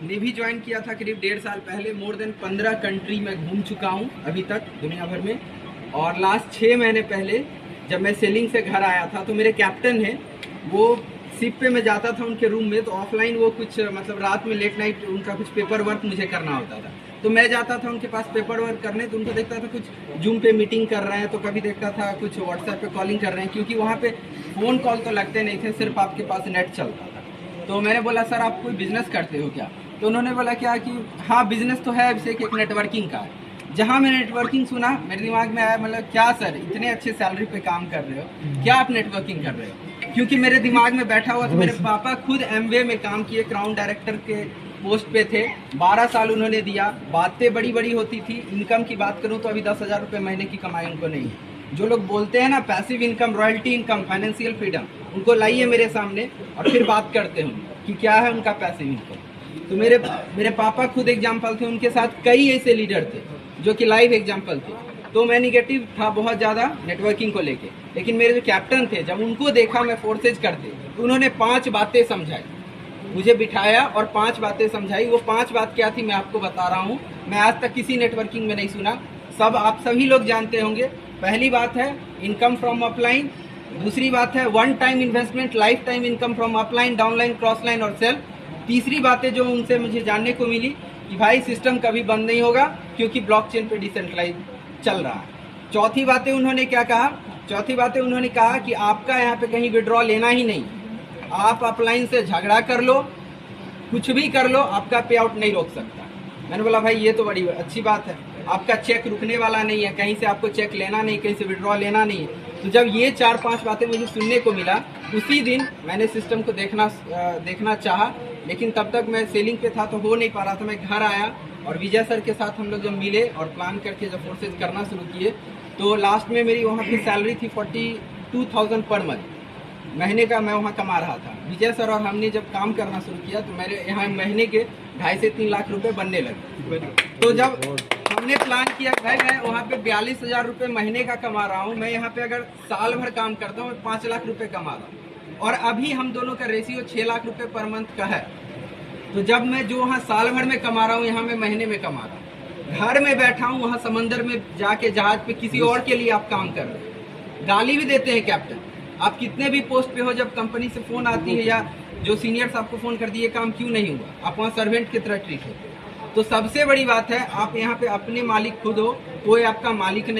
Navy join किया था करीब 1.5 साल पहले। मोर देन 15 कंट्री में घूम चुका हूँ अभी तक दुनिया भर में। और लास्ट 6 महीने पहले जब मैं सेलिंग से घर आया था तो मेरे कैप्टन है, वो शिप पे मैं जाता था उनके रूम में, तो ऑफलाइन वो कुछ मतलब रात में लेट नाइट उनका कुछ पेपर वर्क मुझे करना होता था, तो मैं जाता था उनके पास पेपर वर्क करने। तो उनको देखता था कुछ जूम पे मीटिंग कर रहे हैं, तो कभी देखता था कुछ व्हाट्सएप पे कॉलिंग कर रहे हैं, क्योंकि वहाँ पे फ़ोन कॉल तो लगते नहीं थे, सिर्फ आपके पास नेट चलता था। तो मैंने बोला सर आप कोई बिजनेस करते हो क्या? तो उन्होंने बोला क्या कि हाँ बिजनेस तो है, अभिषेक एक नेटवर्किंग का है। जहाँ मैंने नेटवर्किंग सुना मेरे दिमाग में आया, मतलब क्या सर इतने अच्छे सैलरी पे काम कर रहे हो, क्या आप नेटवर्किंग कर रहे हो? क्योंकि मेरे दिमाग में बैठा हुआ था, मेरे पापा खुद एमवे में काम किए, क्राउन डायरेक्टर के पोस्ट पे थे, 12 साल उन्होंने दिया। बातें बड़ी बड़ी होती थी। इनकम की बात करूँ तो अभी 10,000 रुपये महीने की कमाई उनको नहीं है। जो लोग बोलते हैं ना passive income, royalty income, financial freedom, उनको लाइए मेरे सामने और फिर बात करते हैं कि क्या है उनका पैसिव इनकम। तो मेरे पापा खुद एग्जाम्पल थे, उनके साथ कई ऐसे लीडर थे जो कि लाइव एग्जाम्पल थे। तो मैं निगेटिव था बहुत ज़्यादा नेटवर्किंग को लेके, लेकिन मेरे जो कैप्टन थे जब उनको देखा मैं फोर्सेज करते, तो उन्होंने 5 बातें समझाई, मुझे बिठाया और 5 बातें समझाई। वो 5 बात क्या थी मैं आपको बता रहा हूँ। मैं आज तक किसी नेटवर्किंग में नहीं सुना, सब आप सभी लोग जानते होंगे। पहली बात है इनकम फ्रॉम अपलाइन, दूसरी बात है one time investment, life time income from upline, downline, cross line और सेल। तीसरी बातें जो उनसे मुझे जानने को मिली कि भाई सिस्टम कभी बंद नहीं होगा क्योंकि ब्लॉकचेन पे डिसेंट्रलाइज चल रहा है। चौथी बातें उन्होंने क्या कहा? चौथी बातें उन्होंने कहा कि आपका यहाँ पे कहीं विड्रॉ लेना ही नहीं, आप अपलाइन से झगड़ा कर लो, कुछ भी कर लो, आपका पे आउट नहीं रोक सकता। मैंने बोला भाई ये तो बड़ी अच्छी बात है, आपका चेक रुकने वाला नहीं है, कहीं से आपको चेक लेना नहीं, कहीं से विड्रॉ लेना नहीं है। तो जब ये 4-5 बातें मुझे सुनने को मिला, उसी दिन मैंने सिस्टम को देखना चाहा, लेकिन तब तक मैं सेलिंग पे था तो हो नहीं पा रहा था। मैं घर आया और विजय सर के साथ हम लोग जब मिले और प्लान करके जब फोर्सेज करना शुरू किए, तो लास्ट में मेरी वहाँ की सैलरी थी 42,000 पर मंथ महीने का, मैं वहाँ कमा रहा था। विजय सर और हमने जब काम करना शुरू किया तो मेरे यहाँ महीने के 2.5 से 3 लाख रुपए बनने लगे। तो जब हमने प्लान किया भाई मैं वहाँ पे 42,000 रुपये महीने का कमा रहा हूँ, मैं यहाँ पे अगर साल भर काम करता हूँ 5 लाख रुपए कमा रहा हूँ, और अभी हम दोनों का रेशियो 6 लाख रुपए पर मंथ का है। तो जब मैं जो वहाँ साल भर में कमा रहा हूँ, यहाँ मैं महीने में कमा रहा हूँ। घर में बैठा हूँ, वहाँ समंदर में जाके जहाज पे किसी और के लिए आप काम कर रहे हैं। गाली भी देते हैं कैप्टन, आप कितने भी पोस्ट पे हो, जब कंपनी से फोन आती है या जो सीनियर्स आपको फोन कर दिए काम क्यों नहीं हुआ, आप वहाँ सर्वेंट की तरह ट्रीट होते हो। तो सबसे बड़ी बात है आप यहाँ पे अपने मालिक खुद हो, कोई आपका मालिक नहीं।